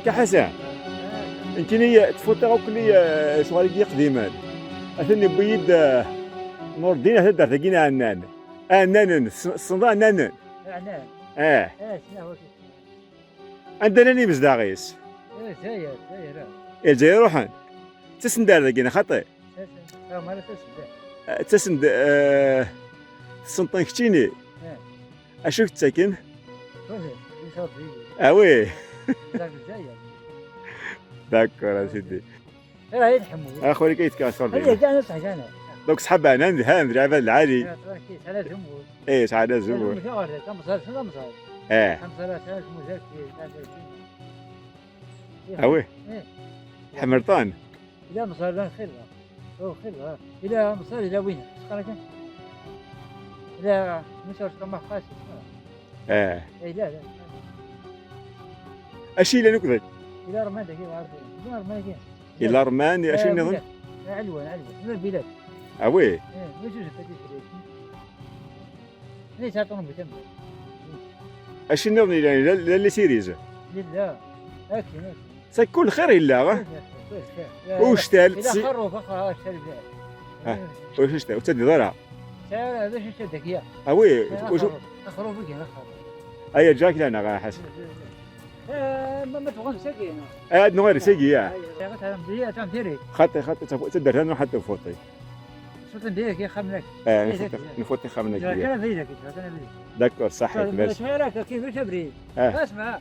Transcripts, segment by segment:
كحسن يمكن تفوت كل شغل قديما اثني بيد نور الدين هذا درت لقينا عنان عنان الصندا عنان عنان شنو هو عندنا ني مزداغيس زاير الجاي روحان تسندار لقينا خطي ما تسند تسند السنطين كتيني اشوف تساكن وي داكور سيدي راه يلحموا اخويا كيتكاسر هي كاع نصح كاع دوك صحاب انا ندهان درعبه العالي على زمور ايه سعد الزبور كم صار سنه مصار اه كم صار سنه مزكي اوي حمرطان إذا مصار لنا خلها هو خلها إذا مصار إلى وين سقرك إذا مصار كما خاص اه إيه لا اشي لا نكذب إذا رمان كيف عارفين إذا رمان كيف الا رمان اشي نظن علوة من البلاد اوي مش فتيش ليش تعطونهم بتم اشي نظن لا سيريز لله أكيد سيكون خير الا وش تال إذا خروا فخا اشتري بها وش تال وتدي ضرع سعر باش يشدك إياه اوي وش أخروا بك أخروا اي جاك لنا غا حسن ما تبغون ساقي اد نغير سيجي يا شغلتها مدية تام ديري خطي تقدر هنا حتى فوطي صوت ديرك يا خملك نفوتي خمنك كان فيدك كان فيدك دكتور صحيح بس شمالك كيف تبري اسمع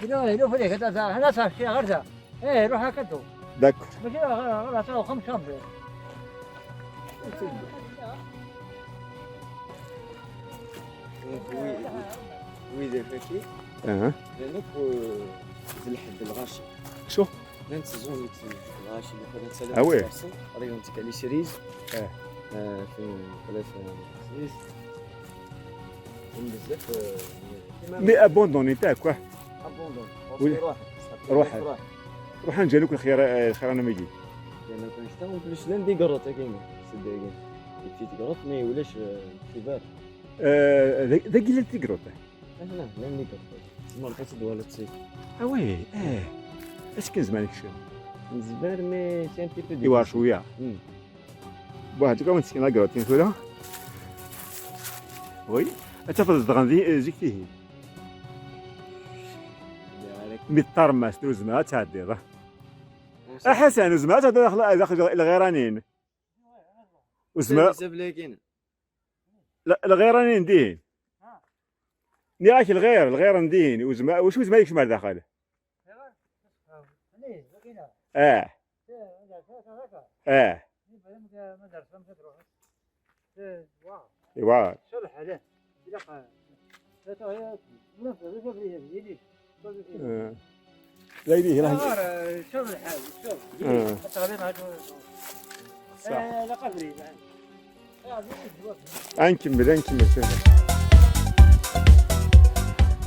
لو فيك انا صار شيء غرزه روح هكذا دكتور ماشي غرزه صار 5 شهور ويدا فاكي لانك الحد الغاشي شو لانت زون الغاشي اللي خدت اوي ريون تكالي سيريز في 3 بزاف مي ابوندوني تاعك ابوندون روح نجالوك الخير انا ما يجي لان كنت نشتغل لان دي قرط كاينه صدق كي تقرط ما يولاش كبار ذاك اللي تقرط لا لان قرط ما لقيت دوله تصيف اوي اش كان زمانك شنو من زبار مي سي ان بي بو ايوا شويه واحد كون مسكين قرطين كلها وي اتفضل غندي زيكتيه ميطرماس دوزما تعدي راه حسن زما داخل الغيرانين وزما لا الغيرانين دين نياك الغير ندين وزما وش زما يكش مال داخل ايوا صلح هذا لا يديه راه شوف الحال شوف لا قبري نكمل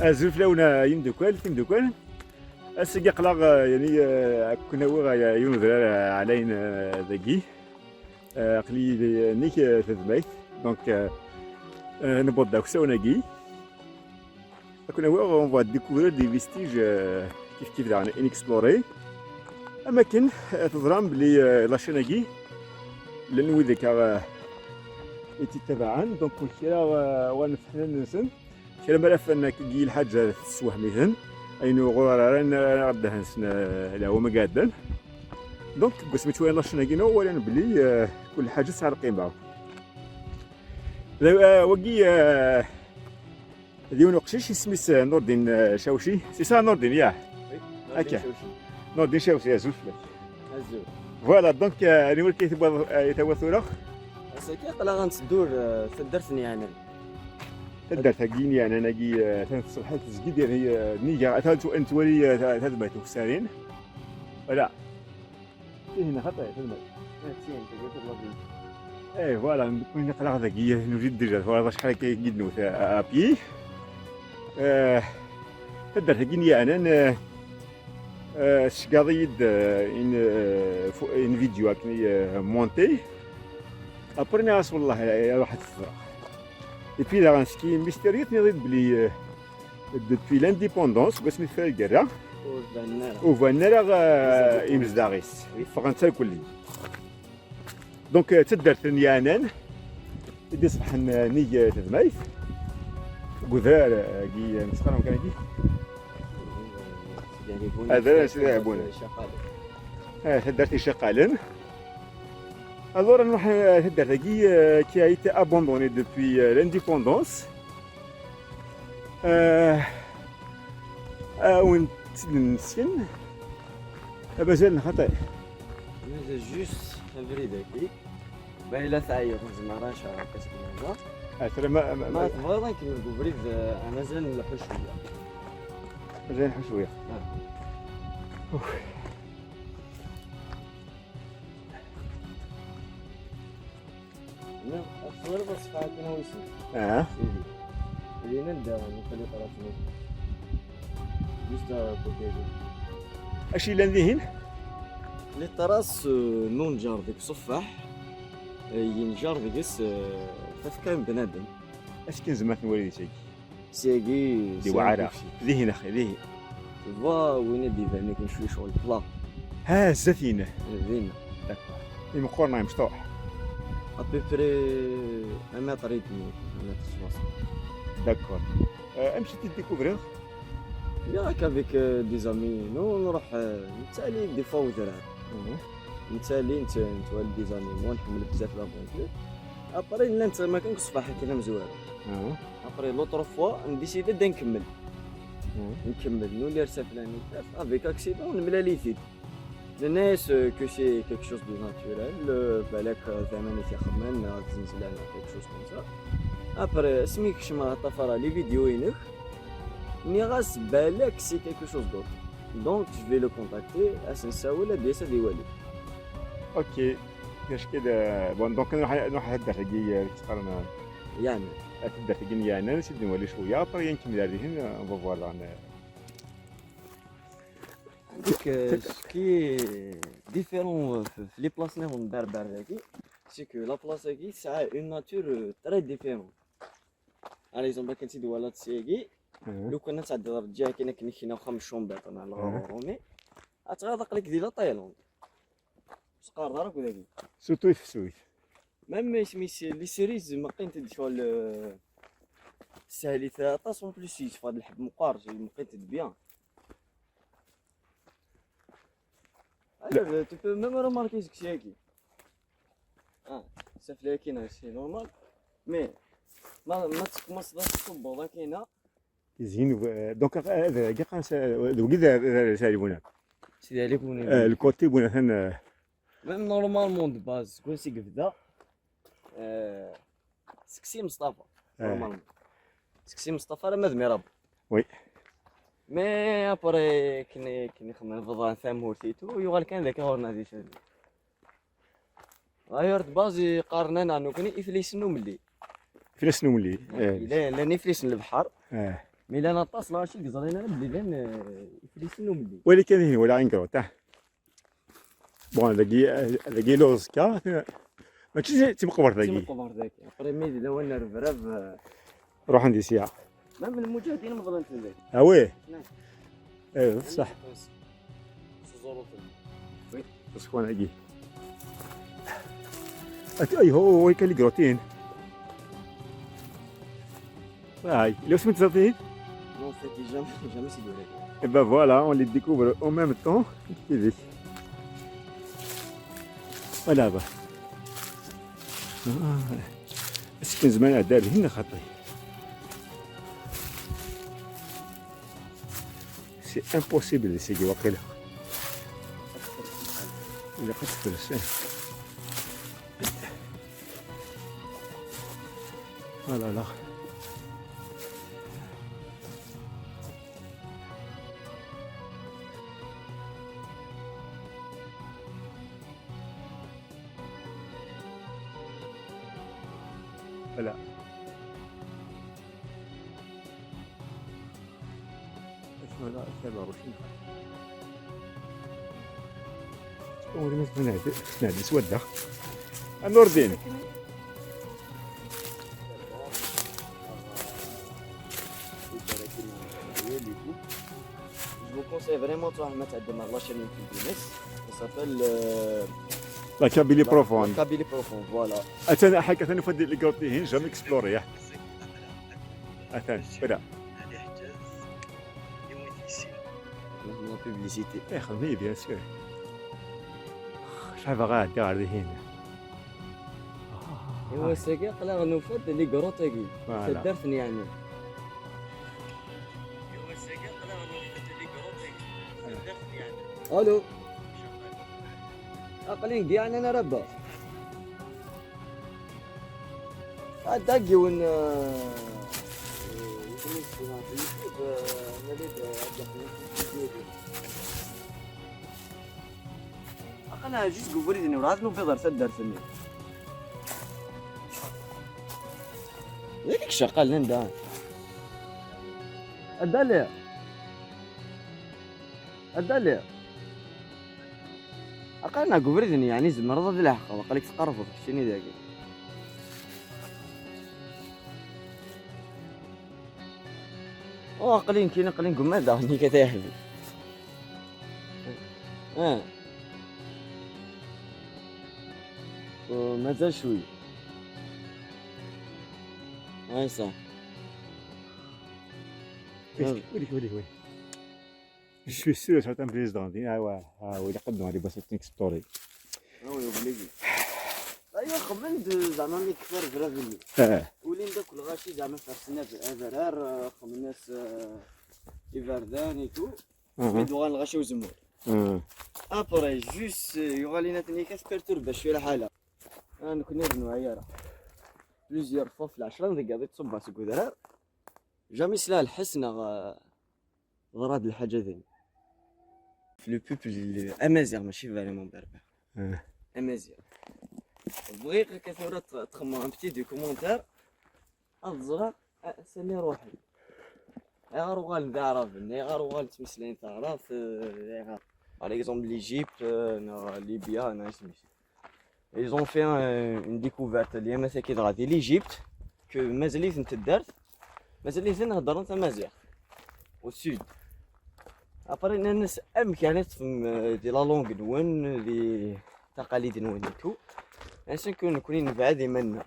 الزلف لونا يمدوكال السقي قلاغ يعني كنا وغا ينذر علينا ذاكي قلي نيك تذبيت دونك نبوض داك سوناكي كنا وغا اون فوا ديكوفrir دي فيستيج كيف داعنا انكسبلوري اماكن تظرام بلي لاشيناكي لان وذاك ايتي تبعا دونك كلشي راه ونفتحنا نسن كلا ملف انك كي الحاجه تسوح مثلا اينو غرارن غدا هنسنا لا هو ما قادن دونك قسمت شويه لاشيناكي ولا بلي كل حاجه سعر قيمه وقي ديون قشيش سميت نور الدين شاوشي سي سا نور الدين ياه هكا نور الدين شاوشي زوج فوالا دونك انا ولكن يتواثر ساكي قلا غنسدور تدرتني يعني تدرت هكيني انا نجي تصبح تزكي ديال هي نيجا انت ولي تذبت وسارين ولا هنا خطا تذبت ايه فوالا نكون نقرا ذكيه نجد ديجا فوالا شحال كيجدنو ابي تدرت هكيني انا شقاضيد ان فيديو هكني مونتي ابرنا والله واحد الصراحه اي بي لا غنسكي ميستيريوس نضيد بلي دوبوي لانديبوندونس باش نفهم الكرا وبنانا وفانا راه يمزداغيس فرنسا الكلي دونك تدرت نيانان يدي صبح نيجي تدمايث قذار كي مسخرهم كان كي هذا سيدي يلعبون تدرت شقالن الور نروح تدرت كي a été abandonné depuis l'indépendance وين نسكن مازال خطأ مازال جوست تبريد هكيك باهي لا تعيط ما راهش كتبنا ترى ما تبغى كيما بريد مازال نلحو شويه مازال نحوس شويه لا الصغير بس فاعلنا ويسير سيدي اللي نبدا نخلي طرفنا جوست بوكيجو اشي لندهين لي طراس نون جار ديك صفاح ينجار ديكس فكان بنادم اش كان زعما نوري شي سيغي دي وعرة ذهن اخي ذهن فوا وين دي فاني كاين شويه شغل بلا ها الزثينه زين داكور المقورنا مشطوح ابيبري 1 متر يدني 1 متر 60 داكور امشي تديكوفرير ياك افيك دي زامي نروح نتالي دي فوا ودرا نتالي نتوالي دي زامي مو نحمل بزاف لافونتور ابري لا انت ما كنكش صباح كينا مزوار ابري لوطر فوا نديسيدي بدا نكمل نولي رسافلاني افيك اكسيدون نملا لي فيد الناس كو سي كيك شوز دو ناتوريل بالك ثمانية يخمن زنزلان كيك شوز كوم سا ابري سميك شما طفرا لي فيديوينك ني غاس بالك سي كيك شوز دوت دونك جو في لو كونتاكتي اس نساول ديسا ديوالي اوكي كاش كده بون دونك نروح هدا حقي تقارن يعني تبدا تجيني انا نسيت نولي شويه ابري نكمل هذه فوالا عندك سكي ديفيرون في لي بلاص اللي هم بربر هاكي سي كو لا بلاص هاكي ساعه اون ناتور تري ديفيرون على اكزومبل كنتي دوالات سيكي لو كنا تعدي الرجال كاين كنا خمس شومبات انا الغرومي اتغادق لك ديال تايلاند سقار دارك وداكي سوتو في السويد ميم سميتي لي سيريز ما بقيت شغل ساهلي طاس اون بليس في هذا الحب مقارج بقيت بيان tu peux même remarquer ce que c'est ici. Ça fait qu'il c'est normal. Mais ما تكمص ذاك الصبو ذاك هنا زين دونك هذا كاع كذا سالبونا سيدي عليك بوني الكوتي بونا هنا ميم نورمالمون دو باز كون سي كفدا سكسي مصطفى نورمالمون سكسي مصطفى راه مذمي راه وي مي ابري كني خمم فضا فهم ثيتو يوغال كان ذاك هورنا دي شادي غيرت بازي قارننا انو كني افليسنو ملي فلسنو ملي لا نفليسن البحر مي لا نطاس لا شي قزرينا بلي لان افليسنو ملي ولكن هنا ولا انكرو تاع بون لاقي لوز كا ماشي تيمقبر ذاكي تيمقبر ذاكي ابري مي لو انا رفراف روح عندي سياحه ما من المجاهدين مظلمت ذاك وي نعم ايوا صح زوروت وي بس كون اجي اي هو كان لي جروتين هاي لو سمعت زرتين نو فيتي جامي سي دوري et ben voilà on les découvre en même temps voilà bah بس كان زمان دار هنا خطي سي امبوسيبل يسيقي واقيلا إلا قد تفلس لا لا لا لا لا روشين أول ما نادي سودة النور دين vous conseille vraiment تروح ما تعدم على لاشين يوتيوب ديالس سافيل لا كابيلي بروفوند كابيلي بروفوند فوالا اثنا حكا ثاني فدي اللي قلت هين جام اكسبلوري يا اثنا بدا لا بوبليسيتي اي خدمي بيان سور شحال باغا غادي هنا ايوا ساكي قلا نوفد اللي كروتاكي فوالا. تدرتني يعني الو اقلين كاع انا ربا داقي ون انا جيت قبري اني ورات نو فيضر تدرتني ليك شغال لندا الدالي أقلنا قبردني يعني زي مرضى ذي الحق وقالك تقرفوا شنو ذاك قلين كينا قلين قم ماذا هني كتاحبي ومازال شوي هاي صح ولي Je suis sûr que c'est un président. Il a قدم على بس ستوري. وي بليدي ايوا خمنت زعما ملي كبر برافيلي ولين داك الغاشي زعما فرسنا في افرار خمناس ايفاردان تو دوغان الغاشي وزمور ابري جوست يغالينا تني كاسبيرتور شويه الحاله انا كنا نبنوا عياره بليزيور فوا في 10 دقيقه تصب على سكودرار جامي سلا الحسنه غراد الحاجه ذي في لو بوبل امازيغ ماشي فريمون بربر امازيغ بغيت كثيرا تخمم ان بتي دي كومونتير الزرع سمي روحي غير وغال تعرف غير وغال تمسلين تعرف غير par exemple l'Égypte Libya ils ont fait une découverte اللي مساكي غادي l'Égypte que مازاليت نتدارت مازاليت نهضروا تمازيغ au sud. Après, الناس كانت تفهم دي لا لونغ نون دي تقاليد نون تو. عشان كونين بعاد منا.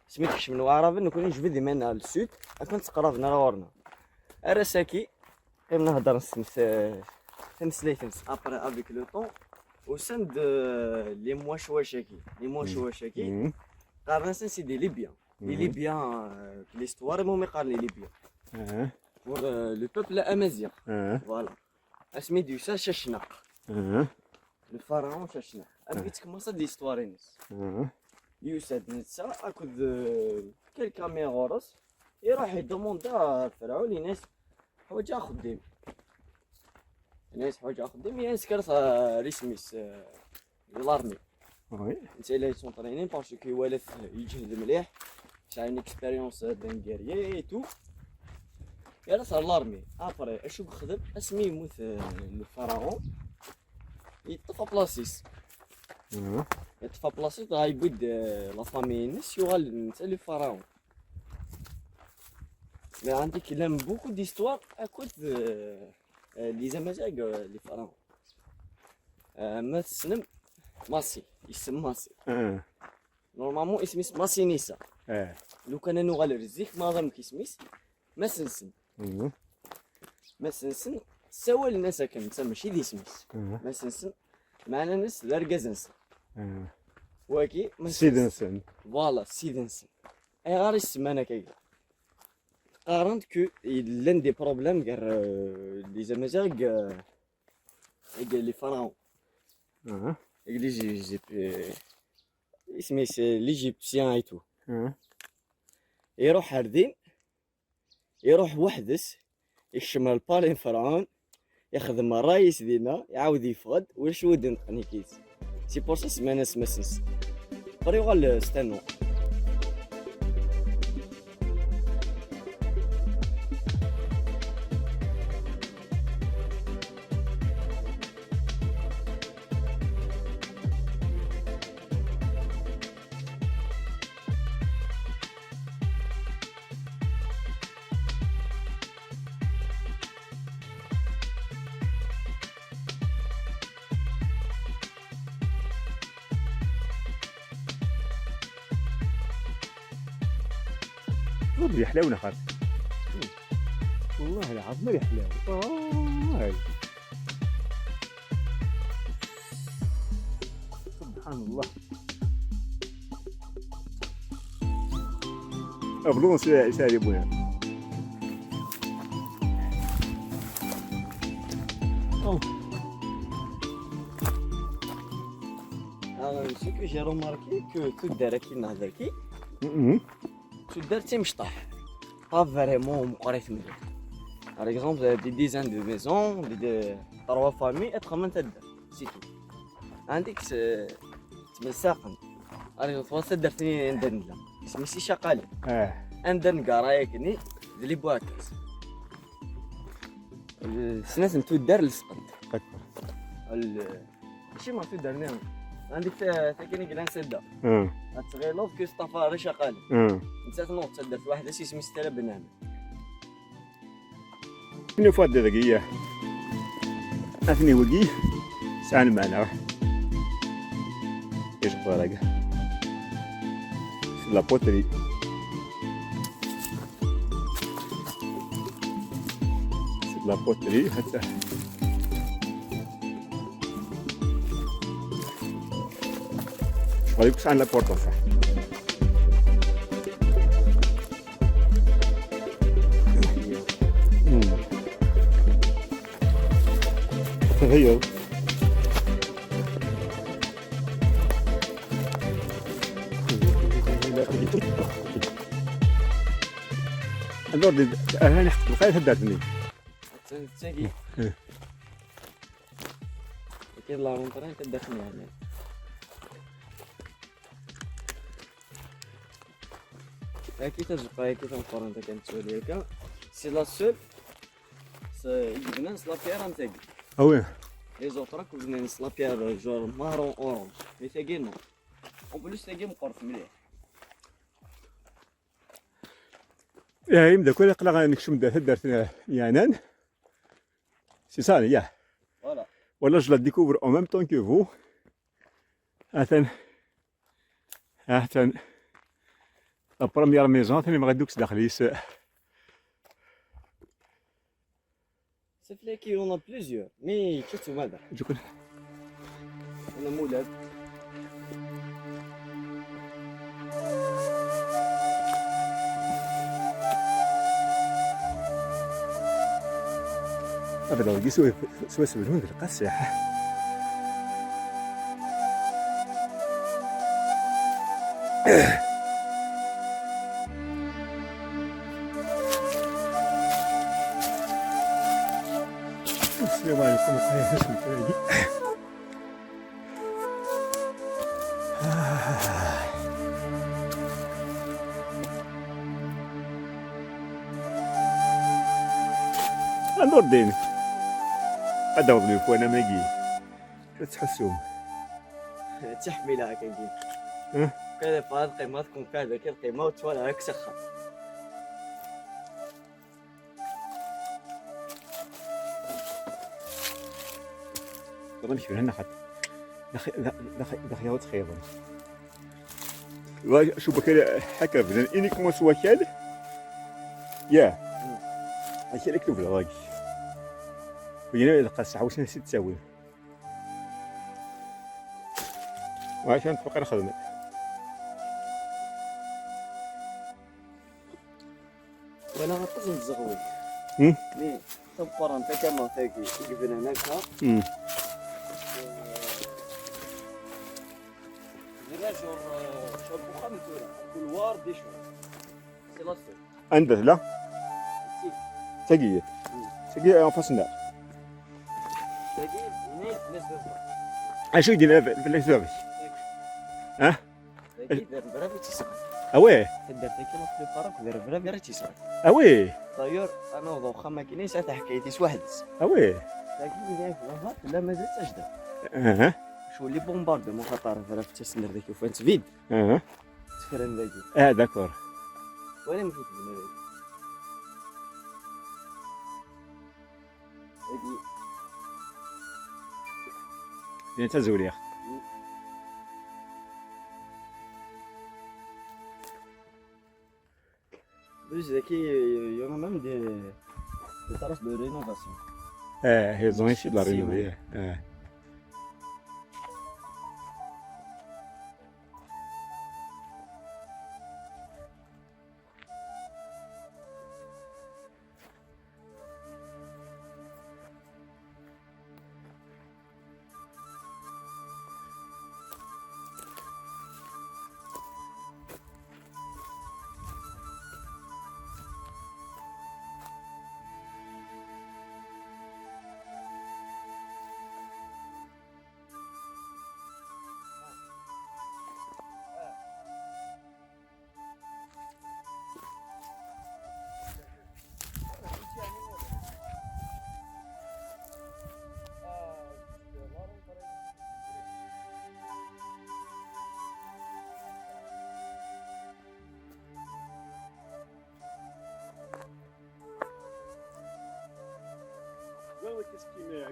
سميتكش من العرب نكون جبد منا للسود. كنت قرابنا لورنا. أرساكي قيم نهضر تمس. Après avec le temps au sein de les Mouachouachaki. قارنا سي دي ليبيان. Les Libyens l'histoire مو يقارن لي ليبيان. pour le peuple amazigh. Voilà. اسمي ديوسا ششنق. le pharaon ششنق. أبغيت كمصة l'histoire نس. يوسا نتسا أكد كل مية غرس يروح يدوموندا الفرعون الناس حوايج خدام. الناس حوايج خدام يعني سكرت رسميس لارمي. وي. نتا إلا يسونطرينين باسكو والف يجهد مليح. شاين اكسبيريونس دان غيريي تو. يلا صار لارمي ابري اشو بخدم اسمي يموت الفراعون يطفى بلاصيس يطفى بلاصيس غايبود لا فامي نس يغال نتا لو فراعون مي عندي كلام بوكو ديستوار اكود لي زامازاغ لي فراعون ما تسلم ماسي يسمى ماسي نورمالمون اسميس ماسي نيسا لو كان نغال الرزيق ما ظن كيسميس ما سنسن ما سنسن سوى الناس كان ماشي دي سميس ما سنسن معنا ناس لاركازنسن واكي سيدنسن فوالا سيدنسن اي غير السمانه كاي قارنت كو لان دي بروبليم غير لي زامازاغ لي فراون لي اسميس ليجيبسيان ايتو يروح هاردين يروح وحدس يشمل البالين فرعون يخدم الرايس دينا يعاود يفقد واش ودن قنيكيت سي بور سا سمانه سمسنس طريقه استنوا نضرب يحلاونا خاطر والله العظيم ما يحلاو هاي سبحان الله أغلون ساري بونا Ce que j'ai remarqué que tout derrière qui n'a derrière tout derrière مشطح pas vraiment مقريت مليح. Par exemple des dizaines de maisons des trois familles être من تدر c'est tout. عندك تمساقن أنا توصل ثاني عندنا لا اسمي سي شقالي عندنا قرايكني اللي بواكس السنة تودر لسقط ماشي ما تودر نعم عندك تاكيني كلان سدة تغيلوف كي صطفى شقالي نسات نوض تدر في واحد اسمي ستة بنانة شنو فاد دقيقة أثني وقي سان معنا ايش قراقة لا بوتري لا بوتري حتى شغالي كوش عن لا بورتا صح تغير الدور دي انا نحكي القايد هداتني تساقي اكيد الله من طريق تدخلني يعني اكيد تزقى اكيد نقارن انت كانت تسولي هكا سي لا سول يجبنا نسلابير نتاقي اوي لي زوطراك وجبنا نسلابير جور مارون اورونج مي تاقي نو اون بلوس تاقي مقرف مليح يا يمدا كل قلق نكشم درت يانان سي ça les gars. Voilà. Voilà, je la découvre en même temps que vous. Attends. La première maison, c'est le Doux d'Arlis. C'est vrai qu'il y en a plusieurs, mais qu'est-ce que tu m'as dit? Je connais. On a Moulad. أبدا ودي سوي سوي في القصة. السلام عليكم ورحمة الله وبركاته. النور ديني هذا هو ضيوف وانا ماقي شو تحسوهم؟ تحملها كنقول كذا فهاد القيمة تكون كذا كي القيمة وتوالها هاك سخة نمشي هنا حتى دخل ياخذ خيرا شو بكرة حكى بنا إني كم سواكل يا هاي اللي كتب الراجل وينا إذا قص عاوزنا ست تساوي وعشان تبقى نخدم وانا غطس نتزغوي مي تبقى انت كما تاكي جبنا هناك درنا شور بخام تولا كلوار دي شو سي لا سول عندك لا تقية تقية فصلنا تاكي هنا ناس عشو يدينا في الاسباب ها تاكي دار برافي تسعة اوي تدار تاكي نطلي فرق دار برافي تسعة اوي طيور انا وضو ما كاينين ساعه حكايتي وحدس اوي لكن هناك لافات لا مازال تجدر اها شو اللي بومباردمون خطر في التسنر ذاك وفانت فيد اها تفرن ذاك داكور وانا مشيت لنا ذاك يعني تزول يا اخي plus, il y en a même des traces de rénovation. ils ont essayé de la rénover.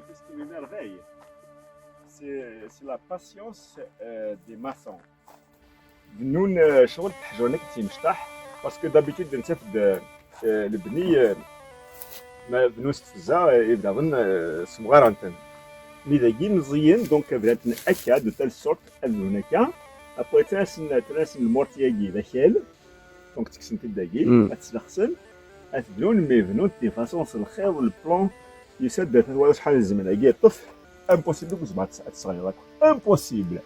Qu'est-ce qui m'émerveille, c'est la patience des maçons. nous شغل الحجر تيمشطح باسكو دابيتود نتفد البني ما بنوس تفزا يبدا ظن صغار انت مي داكي مزيان دونك بدات ناكد دو تال سورت ان هناك ابوي تراس المورتياكي داخل دونك تكسن تداكي تسلخسن اتبنون مي بنون دي فاسون الخير والبلان يسد هو شحال الزمن هاكي طف امبوسيبل كوز بعد ساعات صغيره امبوسيبل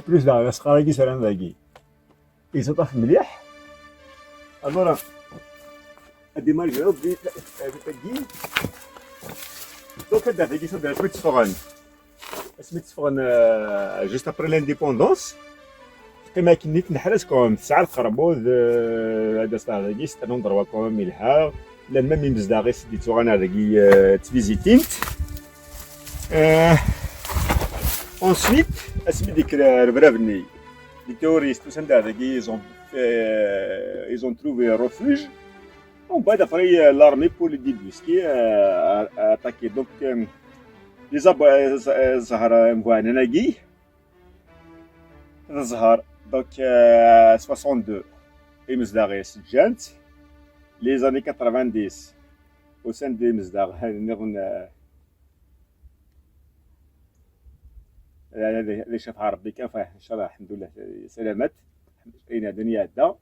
بلوس لا سخاراكي سلام داكي يتطاف مليح الوغ ديماج ربي تاكي دونك هدا تاكي صدر سميت صفغن جوست ابري لانديبوندونس كما كنيت نحرس كوم تسعة الخربوز هذا صار داكي ستانون دروا كوم ملحا لان ميم مزداغي سديتو غانا داكي تفيزيتينت ensuite اسمي ديك الربرافني les terroristes tout ça ils ont trouvé un refuge on va d'après l'armée pour les débusquer attaquer donc les Zahara مبوانا ناقي الزهر donc 62 مزداغي سجانت les années 90 au sein des مزداغ اللي شافها ربي كان فيه ان شاء الله الحمد لله سلامات اين دنيا هدا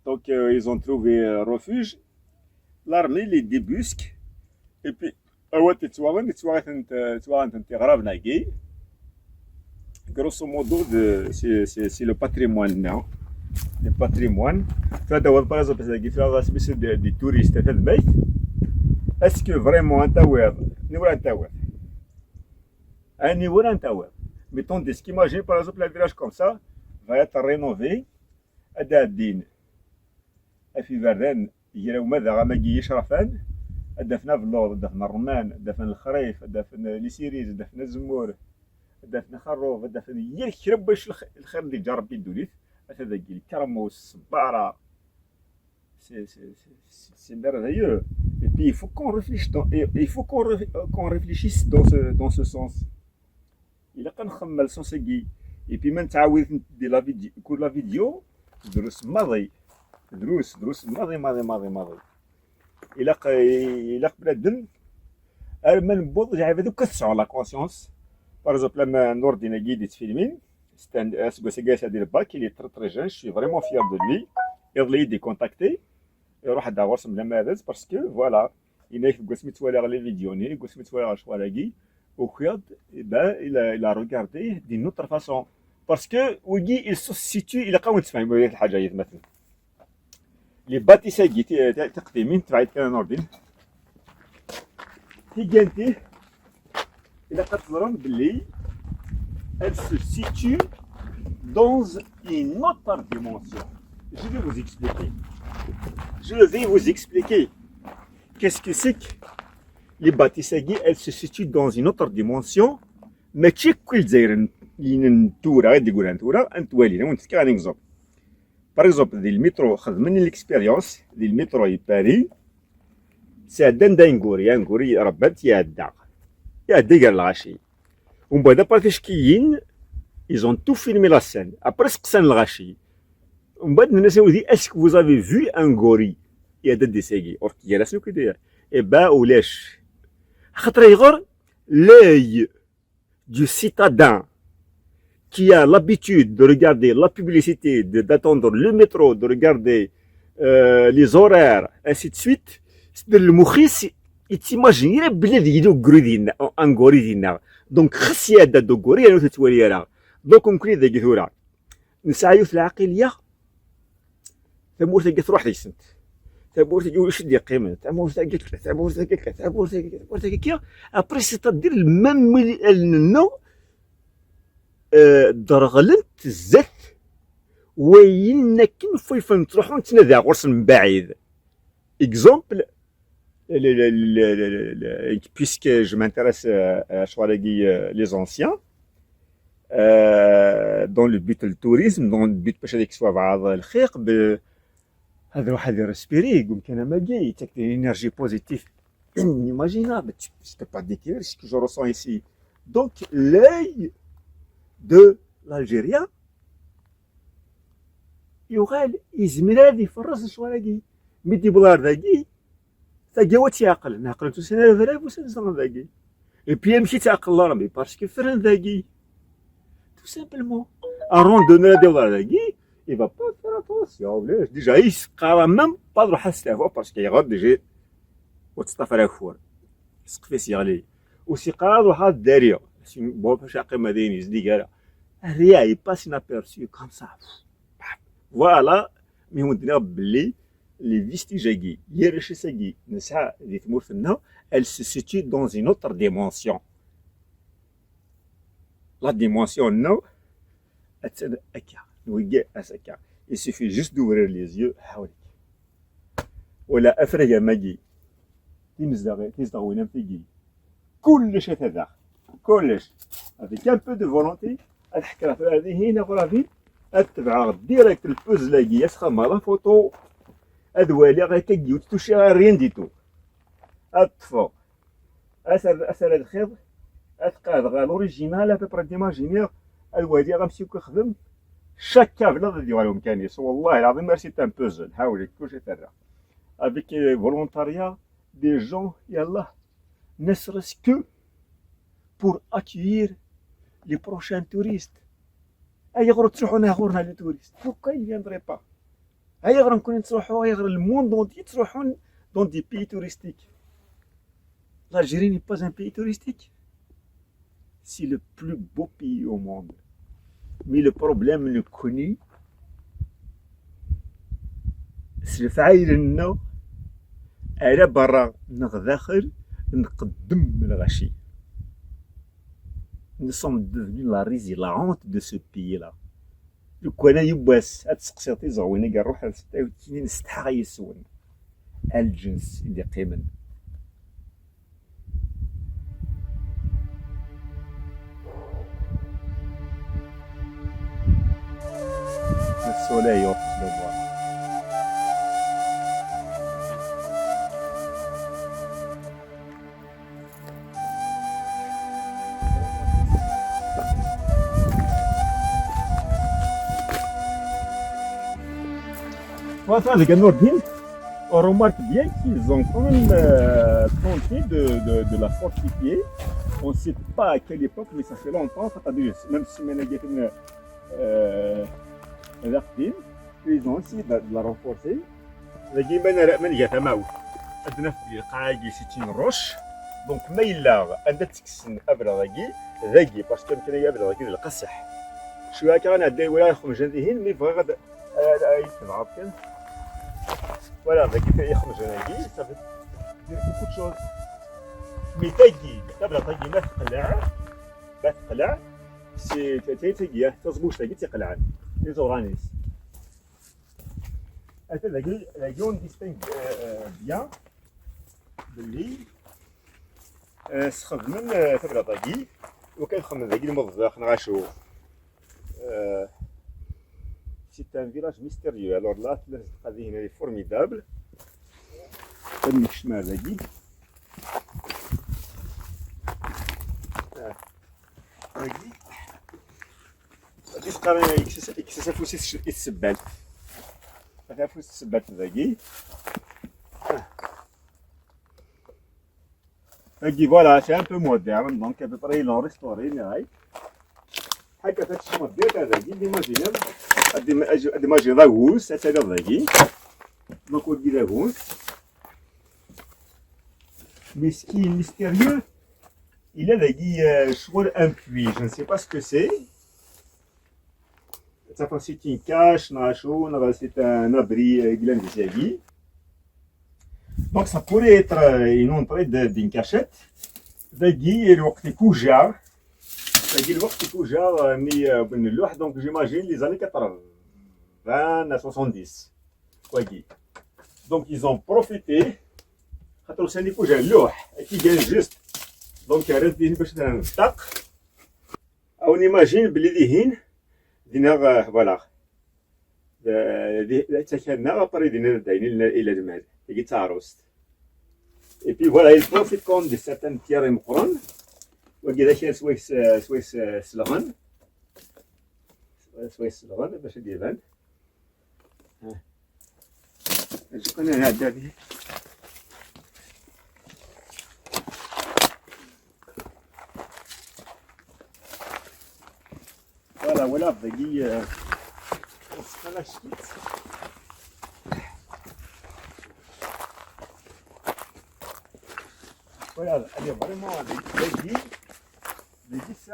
دونك ils ont trouvé refuge l'armée les débusque et puis هو تتوغن انت غراب ناقي grosso modo c'est le patrimoine non le patrimoine هذا هو باغ اكزومبل ناقي فيها سميتو دي توريست هذا الميت اسكو فريمون انت واعر نورا انت واعر un niveau d'intérieur. Mettons des skis, imagine par exemple un village comme ça va être rénové à Dadine. Et puis Verden, il y a eu ماذا غامجي يشرفان دفنا في اللور دفنا الرمان دفنا الخريف دفنا ليسيريز دفنا الزمور دفنا خروف دفنا يركب باش الخير اللي جا ربي يدوليت هذا كي الكرم والصباره c'est merveilleux. Et puis il faut qu'on réfléchisse dans ce sens. Il a qu'un خمل سونسيكي et puis من تعاود دير لا فيديو كل لا فيديو دروس ماضي دروس ماضي إلا بنادم من نبوض جاي هذوك كثروا لا كونسيونس باغ اكزومبل لما نوردي ناقي ديت فيلمين سي جالس دير باك il est très très jeune je suis vraiment fier de lui يضلي دي كونتاكتي يروح داور سم لماذا باسكو فوالا ينايف قسمت ولا لي فيديوني قسمت ولا شوالاكي وخياط il a regardé d'une autre façon parce que ويجي il se situe الى قاون تفهم هذه الحاجه مثلا لي باتيساكي تقديمين تبعت كان نوردين تيجانتي الى قتلهم باللي elle se situe dans une autre dimension. Je vais vous expliquer. Qu'est-ce que c'est que les bâtissagues, elles se situent dans une autre dimension. Mais tu sais quoi ils un exemple. Par exemple, le métro, l'expérience du métro à Paris, c'est à Dendangouri, Rabat, il y a des galachies. ومن بعد بارتيش كيين ils ont tout filmé la scène après ce que c'est le gâchis ومن بعد الناس يقولوا اسك vous avez vu un gorille يهدد دي ساقي اور كي جالس نو كده اي با ولاش خاطر يغور l'œil du citadin qui a l'habitude de regarder la publicité, d'attendre le métro, de regarder les horaires, ainsi de suite, le مخيس يتيماجيني بلي ديالو غوري ان غوري ديالنا دونك خاص يهدد دو غوري انا تتولي راه دونك ممكن ذاك ثورة نسعيو في العقليه ثمور تلقى روح ديسنت ثمور تلقى يشد يقيم ثمور تلقى ثمور تلقى ثمور تلقى ابري سيتادير الميم نو درغلنت الزت وين كاين فين تروحوا نتنادى غرس من بعيد اكزومبل puisque je m'intéresse à les anciens dans le but du tourisme dans le but باش هذيك سوا بعض الخيق هذا الواحد يرسبيري يقول كان ما جاي تاك énergie positive inimaginable je peux pas décrire ce que je ressens ici donc l'œil de l'Algérien يغال يزمر هذه في الراس شوالاقي ميدي بلار ذاكي ذاكي هو تيعقل نعقل تو سنة فريب وسنة ذاكي اي بي يمشي تعقل الله ربي باسكو فرن ذاكي تو سامبلمون ان روندونور ديال ذاكي il va pas faire attention déjà il se قرا même pas تروح استهوا باسكو يغاد ديجي وتصطفى على فور السقف يغلي وسيقرا روح داريه بون باش عقل مدين يزدي قال الريا اي باس انابيرسيو كوم سا فوالا مي ودنا بلي لي فيستيجاكي يرشساكي نسعى اللي تمور فينا elle se situe dans une autre dimension la dimension no اتسد اكا نوجه اسكا il suffit juste d'ouvrir les yeux حواليك ولا افرج ماجي تمزغي تزغوينا فيكي كلش هذا كلش avec un peu de volonté الحكرة في هذه هنا غرافي اتبع ديريكت البوزلاكي يسخم لا فوتو ادوالي غير كيجيو تتوشي غير ريان ديتو اطفو اثر الخيط اتقاد غير الاوريجينال ابيبرا ديماجينير الوالي غنمشيو كنخدم شاكا بلا ديالهم كانيس والله العظيم ماشي تان بوزل حاولي كلشي ترى افيك فولونتاريا دي جون يلا نسرس كو pour accueillir les prochains touristes. أيغرو تروحوا ناغورنا لي توريست. Pourquoi ils viendraient pas? أيغرو نكون تروحوا أيغرو le monde entier تروحوا dans des pays touristiques. L'Algérie n'est pas un pays touristique. C'est le plus beau pays au monde. Mais le problème le connu, c'est le فعايل إنه على برا نغداخل نقدم الغشي. Nous sommes devenus la rise et la honte de ce pays-là. Le كوانا يباس أتسقسي تيزغويني كاع روح ستاوتيني نستحق يسون الجنس اللي قيمن Le soleil offre le bois. Enfin, les Nordines, on remarque bien qu'ils ont quand même tenté de la fortifier. On ne sait pas à quelle époque, mais ça fait longtemps. Même si ils ont essayé de la renforcer. C'est une roche. Donc, ميلا عندها تكسن ابرا ذاكي باسكو يمكن يابرا ذاكي القصح شويه كان عندي ولا يخرج هذه مي بغا غدا يتبع كان ولا ذاكي يخرج هذه صافي دير بوكو شوز مي تاكي ابرا تاكي ما تقلع سي تاكي تصبوش تاكي تقلع لي زورانيس حتى ذاكي لاكون ديستينغ بيان باللي سخف من تبرا طاقي وكنخمم ذاكي الموظف نغاشو سي ان فيلاج ميستيريو الوغ لا هذه هنا فورميدابل تمك الشمال ذاكي ذاكي غادي تقارن اكسساف وسيس السبال هذا فوس السبات ذاكي ذاكي فوالا سي ان بو موديرن دونك بطري لون ريستوري نهاي هكا فهادشي موديرن هذاكي ديماجينير ديماجينير لاغوس هذا ذاكي دونك ودي لاغوس mais ce qui est mystérieux il a ذاكي شغل un puits je ne sais pas ce que c'est. C'est une cache, c'est un abri glandisiagi. Donc ça pourrait être une entrée d'une cachette. Donc j'imagine les années 80 à 70. Donc ils ont profité. Donc on imagine دينا فوالا تاكلنا ابري دينا داينين الى المال كي تعروست اي بي فوالا il profite كون دي certaines pierres مقرن وكذا شي سويس سلغن باش يبان شكون انا هدا به voilà ذاكي voilà, elle est vraiment ذاكي c'est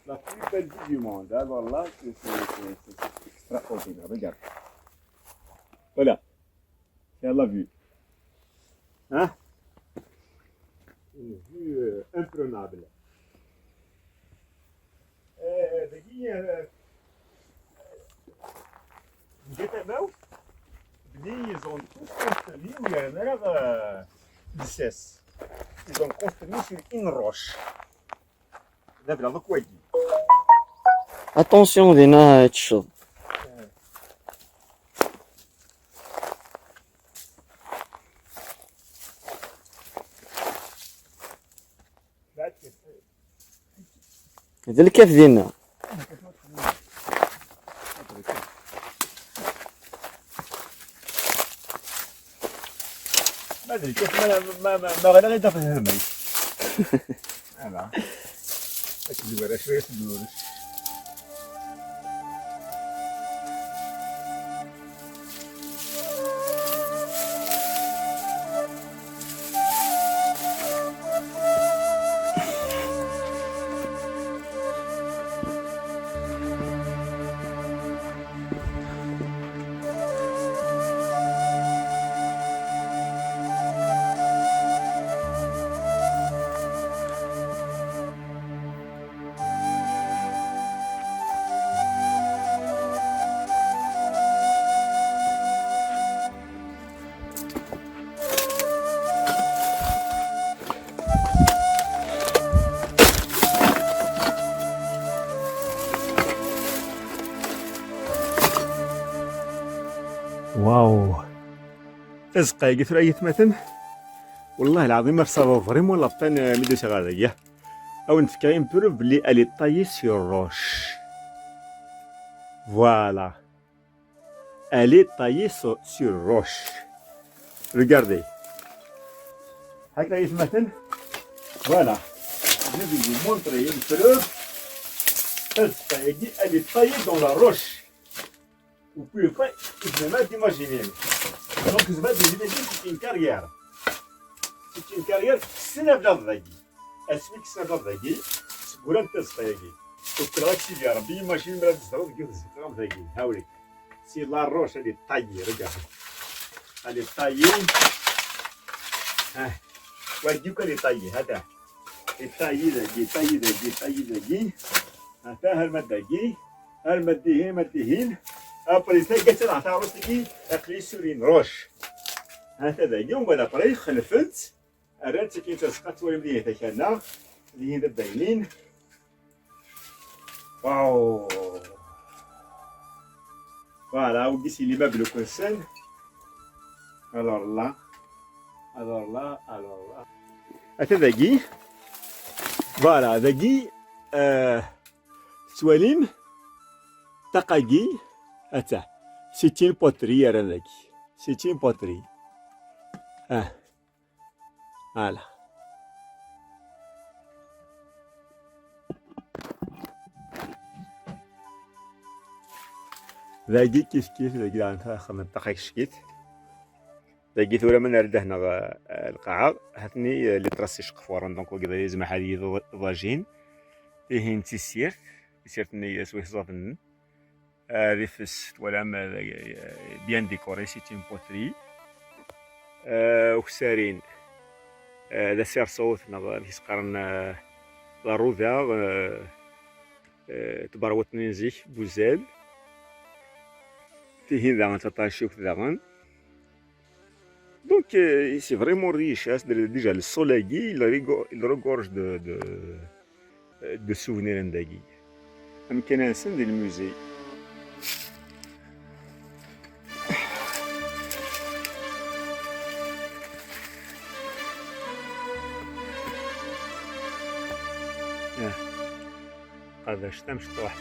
la plus belle vue du monde. Alors là, c'est extraordinaire. Regarde. Voilà. C'est la vue. Hein? Une vue imprenable. ذاكي جاتاماو بلي يزون توس كونستري ويانا لساس يزون كونستري سور ان روش دابا دوك واجي اتونسيون دينا تشوف هذا الكاف ديالنا ما ادري كيف ما غير غير دافع هرمي انا اكدور شويه تدور واو تزقى قلت له ايت مثلا والله العظيم ما رصاو فريمون لابان ميدو سغاديه او نفكر بروف بلي الي طايي سور روش فوالا الي طايي سور روش ريغاردي هكذا ايت مثلا فوالا نبي vous montrer une preuve تزقى الي طايي دون لا روش Vous ne pouvez pas même imaginer. Donc, c'est une carrière. C'est une carrière qui s'élève dans la vie. Elle se met qui s'élève dans la vie. C'est pour un test. Donc, là, si j'ai un bien machine, c'est la roche, elle est taillée. Regarde. Elle est taillée. Ouais, du coup, elle est taillée. Attends. Elle est taillée, taillée. Attends, après ça, قلت له تعرف تجي أكلي سورين روش هكذا اليوم ولا بري خلفت أردت كي تسقط ولا مديه تكنا اللي هنا باينين واو فوالا وقيسي لي مبلو كنسن alors là هكذا جي فوالا ذاكي سواليم تقاقي أتا سيتي بوتري راه ذاك سيتي بوتري فوالا ذاكي كيف ذاكي راه خمم دقائق شكيت ذاكي ثورة من نرد هنا القاعة هاتني اللي ترسي شقفورا دونك وكذا لازم هادي ضاجين فيه سيرتني سويه صافن ريفس ولا ما بيان ديكوري سيتي اون بوتري وكسارين ذا سير صوت كيس قارن لا روذا تبروت نزيك بوزال فيه ذا تطاشيوك ذاغن دونك سي فريمون ريش ديجا السولاكي il regorge de souvenirs عنداكي يمكن نسن ديال الموزي هذا شتا مشطوح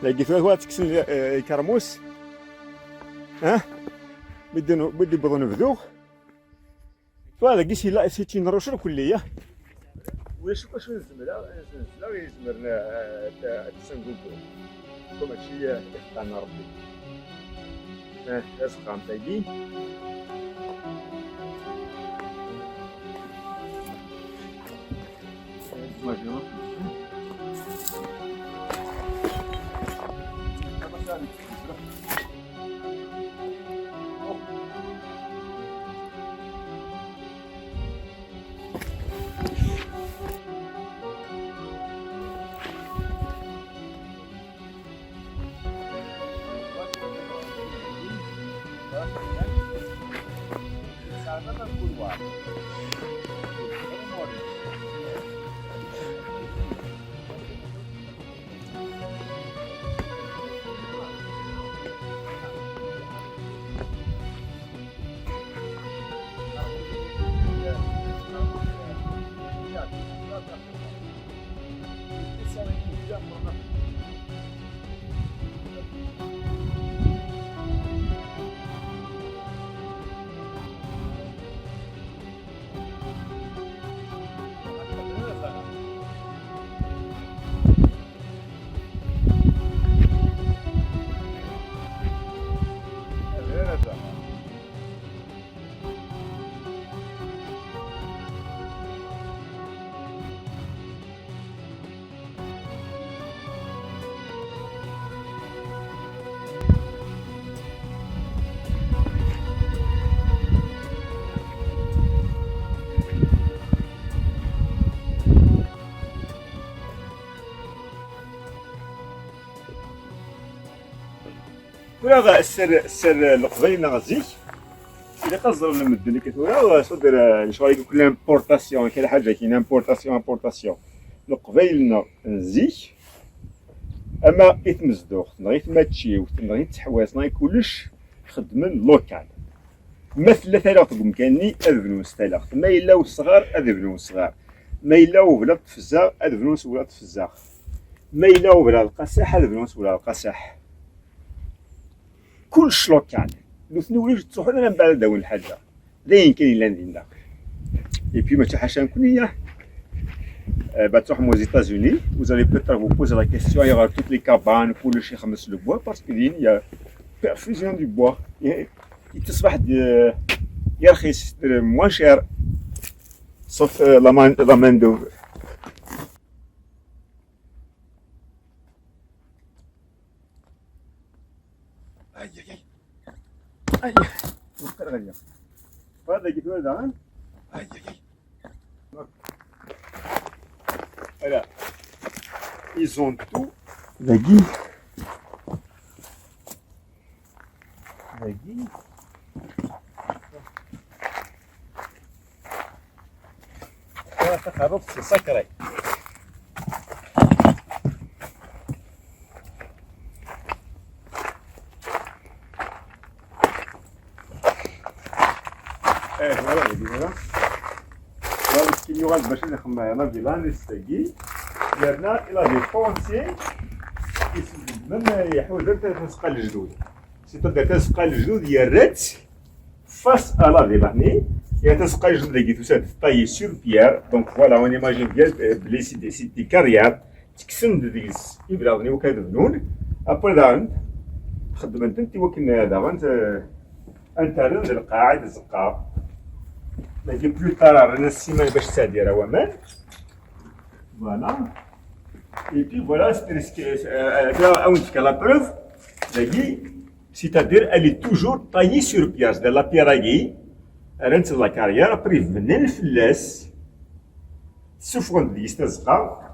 لقيت هو تكسن الكرموس بدي بضن بذوق فهذا قيسي لا سيتي نروشر كلية واش نزمرها يزمرنا تسنقوكو كما شي اختارنا ربي اسقام تايدي ماجنون ولا السر القبيل غزيك اللي قصدوا نمد لك ثورة صدر شغل كل امبورطاسيون كاين حاجه كاين امبورطاسيون القبيل نزيك اما يتمزدوخ نغيت ماتشي ونغيت تحواس نغيت كلش خدمن لوكال ما ثلاثه لا بامكاني اذبنوا ستالاخ ما الا والصغار اذبنوا الصغار ما الا وبلا تفزا اذبنوا ولا تفزا ما الا وبلا القساح اذبنوا ولا القساح كلش لوكال لو ثنوليش تروحوا لنا من بعد داون الحاجه داين كاين اللي عندنا اي بي ما تحاشا نكون هي تروح aux États-Unis vous allez peut-être vous poser la question il y aura toutes les cabanes كلش يخمس le bois parce que il y a perfusion du bois تصبح يرخص moins cher sauf la main d'œuvre aïe نفكر غادي هذا قلت له دعان aïe voilà ils ont tout ذاكي تخربت في سكري voilà voilà voilà ce qu'il y aura de machine à bilan الساقي درنا الى دي فونسي même يحوز تسقى الجدود سيتادير تسقى الجدود يرات face à la débannée et تسقى الجدود اللي توسات طاي sur pierre donc voilà on imagine bien بلي سي دي كارير تكسن ديس يبلاوني وكذبنون ابري داون خدمت انت وكنا داون انت رند القاعد الزقاق نجي بلو تارا رانا السيمانه باش تادير ومان فوالا et puis voilà c'était ce que la preuve c'est-à-dire elle est toujours taillée sur pièce de la pierre رنت لا كارير ابري من الفلاس سفرون ديال تزقا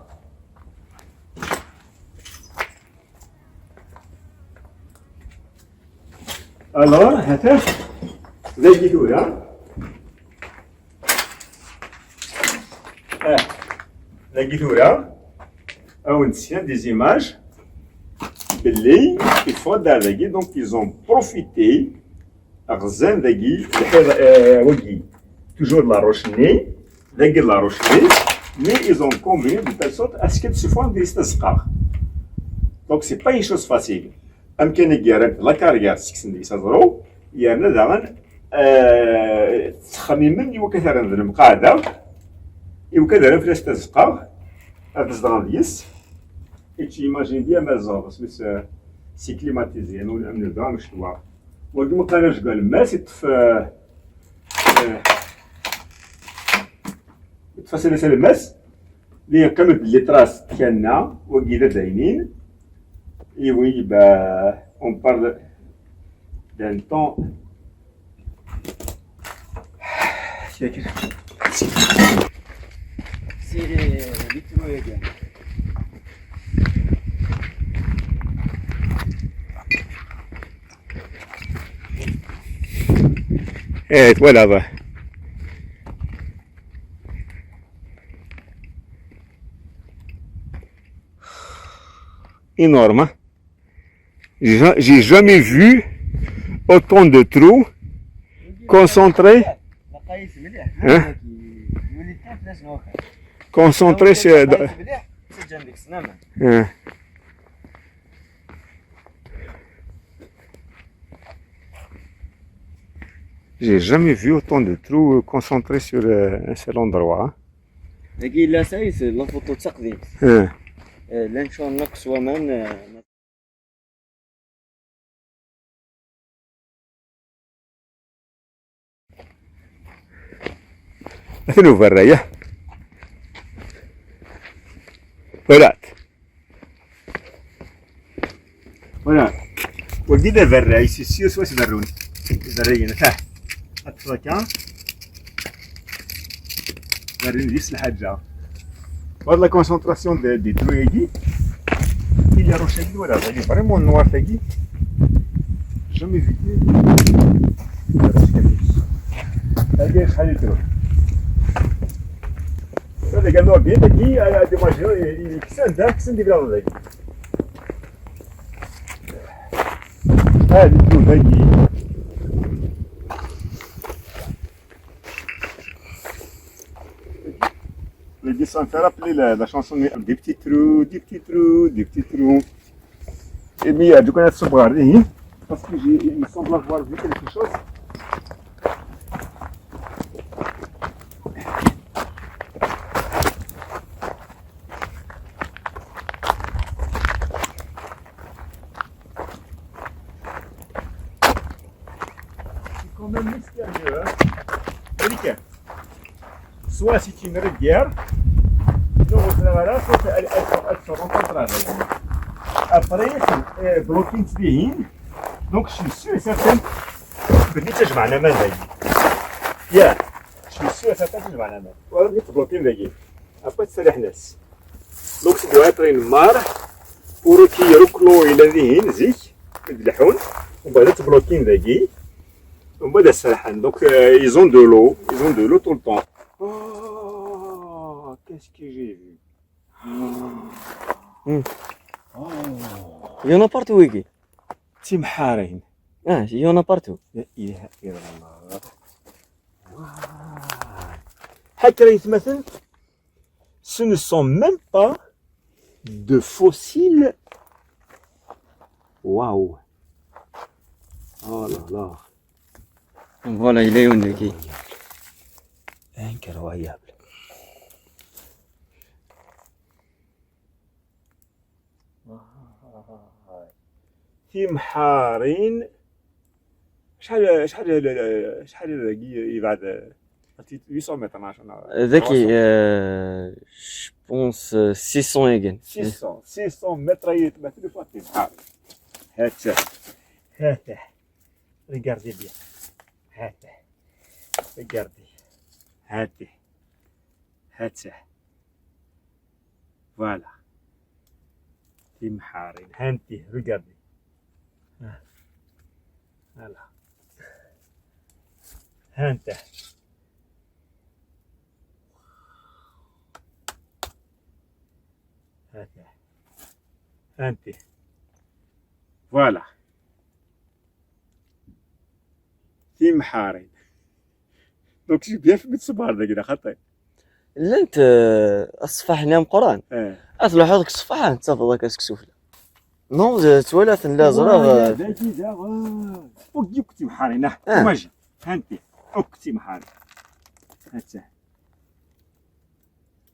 الوغ هذا زي دورا la دورا او نسيان دي زيماج باللي يفوا داكي دونك ils ont profité غزان داكي وكي toujours la roche-nez داكي la roche-nez mais ils ont combiné de telle sorte à ce que سفرون ديال تزقا donc c'est pas une chose facile امكانك يرد لا كارير سكسن ديال تزرو يرنا داغن تخميمن يوكثر المقاعده يوكثر فلاش تزقا هذا الزغال ديس et tu imagines bien maison parce que c'est climatisé nous نعملوا دار مشروع وكما قالش قال الماء تفاصيل سال الماس اللي يكمل لي تراس ديالنا وكيدا داينين et oui bah on parle d'un temps c'est dites-moi bien. Et voilà va. Énorme. Hein? J'ai jamais vu autant de trous concentrés. Hein? Concentrés sur. Hein? J'ai jamais vu autant de trous concentrés sur un seul endroit. لكن لا سايس لا فوتو تقديم Hein? لا نشوف نقص ومان شنو الراية؟ Voilà. وكذا الراي سي سوا سيدرون الرايين تاع التراكان الرايين ديس الحاجة وهاد لا كونسونطراسيون دي ترويكي il y a roche qui voilà c'est vraiment noir تاكي jamais vu هذه شحال يديروا هذا قالوا بيه تاكي هذه ماجيو كسان دي بلاد تاكي هذه تكون تاكي Ça me fait rappeler la chanson des petits trous, des petits trous, des petits trous. Et bien, du coup, il y a ce bras parce que il me semble avoir vu quelque chose. C'est quand même mystérieux, hein. Délicat. Soit c'est une rivière, voilà, elle se rencontre avec. Après, bloqué فيهين donc je suis sûr et certain بلي تجمعنا مال ذاك يا je suis sûr et certain تجمعنا مال ولا بلوكين ذاك après تسرح ناس donc ça doit être une mare وروكي يركلو الى ذهن زيك يدلحون ومن بعد تبلوكين ذاكي ومن بعد السرحان دونك ايزون دو لو طول طون. كاش كي جي Il y en a partout, Wiki. تيمحارين. Ah, il y en a partout. لا اله الا الله. هكا يتمثل ce ne sont même pas de fossiles. Waouh. Oh là là. Voilà, il est où, Wiki? Incroyable. تيمحارين شحال يبعد 800 متر 10 Zaki, je pense 600 again. 600 متر يتمثل في تيمحارين. هاته ريغاردي بيان هاته ريغاردي هاته فوالا تيمحارين هانتي ريغاردي فوالا هانته هاته هانتي فوالا تيمحارين دونك جي بيان في الصبار ذاك خاطر لا انت الصفاح نام قران اصلح هذاك الصفاح انت فضاك اسكسوفلا نو توالات لا زرا ذاكي دابا فوق ديك تيمحارين ماجي هانتي اوك تيمحارين هاتا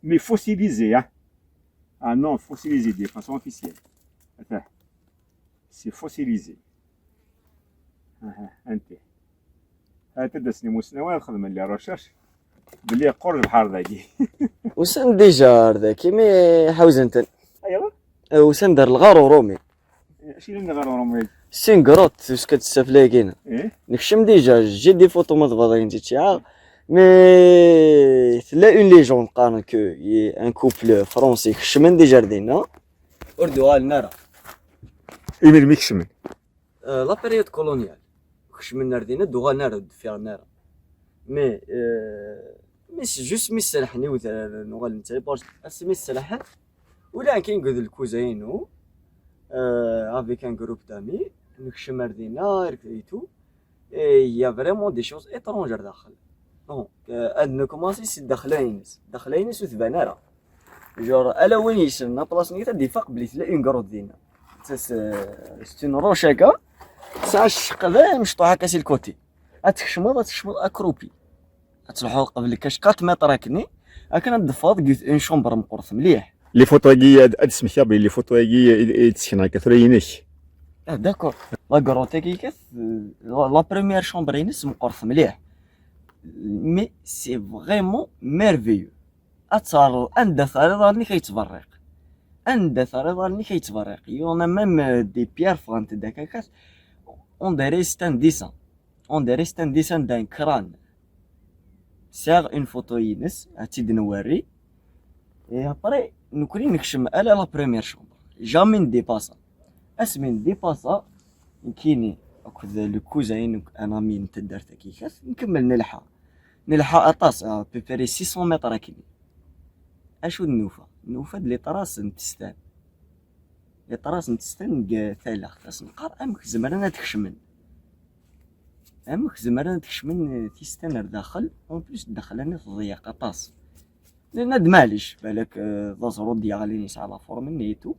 مي فوسيليزي نون فوسيليزي دي فاسون اوفيسيال هاتا سي فوسيليزي هانتي هاتا دسني مسنوات خدمه اللي رشاش بلي قرب البحر ذاكي وسن ديجا ذاكي مي حوزنتن ايوا وسندر الغارو رومي شي اللي غير رومي سينغروت واش كتستافلا كاينه ايه نكشم ديجا جي دي فوتو ما تبغى نجي تشعا مي لا اون ليجوند قالن كو ان كوبل فرونسي خشمن ديجا ردينا اردوغال نارا ايميل ميكشمن لا بيريود كولونيال خشمن ردينا دوغال نارا فيها نارا مي مش جوست مي سلاحني ولا نوغال نتاي باش اسمي السلاحن ولا كاين قد الكوزينو افيك ان جروب دامي نكشم ردينا ركيتو يا فريمون دي شوز اترونجر داخل دونك اد كومونسي سي داخلينس وثبان راه جور الا وين يسلنا بلاص نيتا ديفاق بلي تلا اون كروت دينا ستون روشاكا ساعه الشق ذا مشطوحه كاسي الكوتي اتخشمض اكروبي اتلحق قبل كاش 4 متر هكني هكا ندفض قلت اون شومبر مقرث مليح لي فوتو كي اسمك يابي لي فوتو كي تسكن كثرينيش داكور لا كروتي كيف لا بروميير شومبر ينس مقرث مليح مي سي فريمون ميرفيو اتصار عند ثاري كيتبرق عند ثاري كيتبرق يونا ميم دي بيير فانت داك اون ديري ستان ديسان دان كران ساغ اون فوتو ينس هاتي نوري اي ابري نكوني نكشم على لا بروميير شومبر جامي نديباسا اسمين ديباسا كيني اكد لو كوزين انا مين تدرت كيكاس نكمل نلحق اطاس بيبري 600 متر كيني اشو النوفه لي طراس نتستان ثلاث خاص نقار امك زمرنا تكشمن تيستان داخل اون بليس دخلنا تضيق اطاس لان معليش بالك ضازرو ديالي نسعى لا فورم نيتو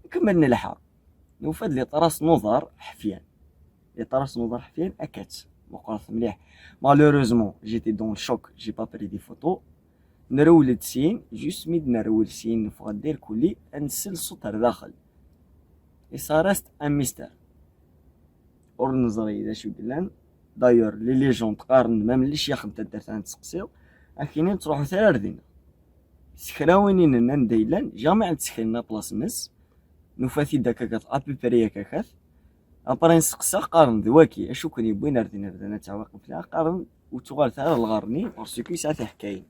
نكمل نلحق نوفد لي طراس نظر حفيان اكات مقارث مليح مالوروزمون جيتي دون الشوك جي با بري دي فوتو نرولد سين جوست ميد نرول سين نفغدير كلي انسل الصوت داخل اي سارست ان ميستير اور نظري اذا شو قلان دايور لي ليجون تقارن ما مليش ياخد درت نتسقسيو اكينين تروحو ثلاث ردينا سكراوينين نديلان جامع تسخينا بلاص نس نوفاتي داكاكات ابي بري كاكات ابرا نسقسا قارن دواكي اشو كان يبغي ردينا تعواقب فيها قارن وتغال ثلاث الغارني باسكو ساعات حكاين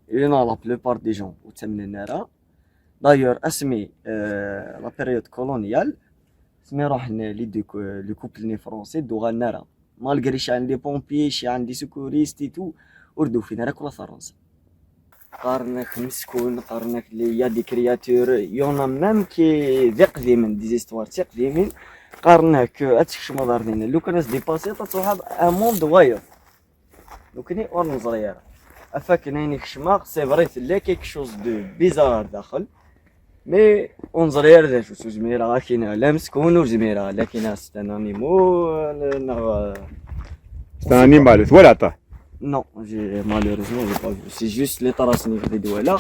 إلينا لا بلوبار دي جون وتمن النارا دايور اسمي لا بيريود كولونيال اسمي روح لي كوبل ني فرونسي دوغا نارا مالغري شي عندي بومبي شي عندي سكوريستي تو اردو فينا راك ولا فرنسا قارنك مسكون قارنك لي يا دي كرياتور يونا ميم كي ذي قديمين دي زيستوار تي قديمين قارنك اتشكش مدارنين لو كان ديباسي تروح ان موند غاير لو كني اور نظريا افاك نيني كشماق سي فري لا كيك شوز دو بيزار داخل مي ونظريا ذا شو زميرا كاين لا مسكون وزميرا لكن ستانانيمو ستاني مالت ولا عطاه Non, malheureusement, j'ai pas vu. C'est juste les tarasni في الدولة.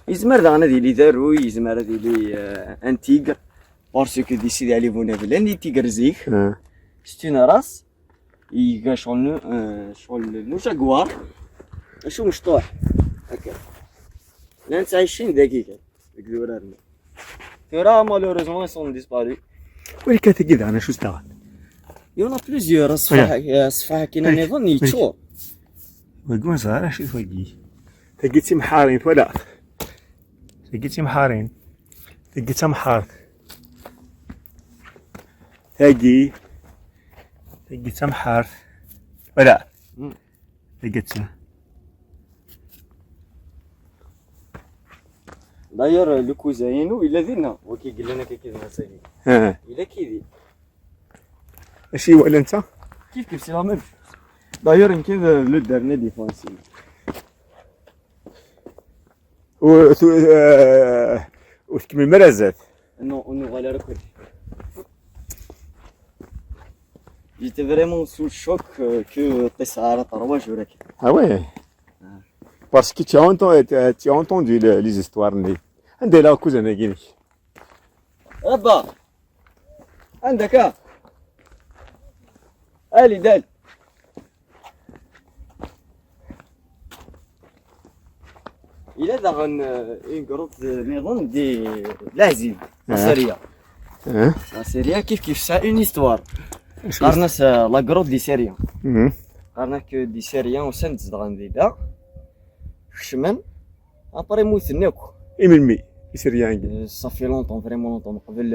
يزمر دانا ديالي دارو يزمر ديالي ان تيغر باسكو ديسيدي علي فونافل عندي تيغر زيك سي اون راس يلقى شغل نو جاكوار شو مشطوح هكا لا انت عايشين دقيقة ديك زورارنا ترى malheureusement ils sont disparus. ولكن كذا انا شو استغل يونا بليزيور الصفحة كاينة نظن يتشور ويقول صار شو فوقي تلقيتي محارين ولا تلقيتي محارين تلقيتها محار تلقيتها محار ولا تلقيتها داير لو كوزاينو الا دينا وكي قال لنا كي كيدير ساكي ها الا كيدير ماشي ولا انت كيف سي لا ميم داير يمكن لو دارنا ديفونسي وتكمل مرازات نو غالا ركود جيت فريمون سو شوك كو تسعة طرواج وراك ah ouais parce que tu as entendu les histoires عندي لا كوزانا كيني ربا عندك الي دال إلا داغن إن جروب نظن دي لازم سيريا سيريا كيف سا اون هيستوار قارناس لا جروب دي سيريا قارناك دي سيريا وسند زدغن ديدا خشمن ابري موثناكو ايمن يصير يعني صافي لونطون فريمون لونطون قبل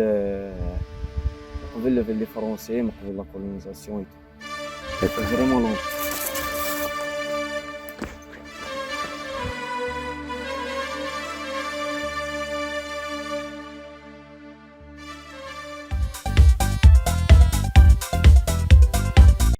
لي فرونسي قبل لا كولونيزاسيون فريمون لونطون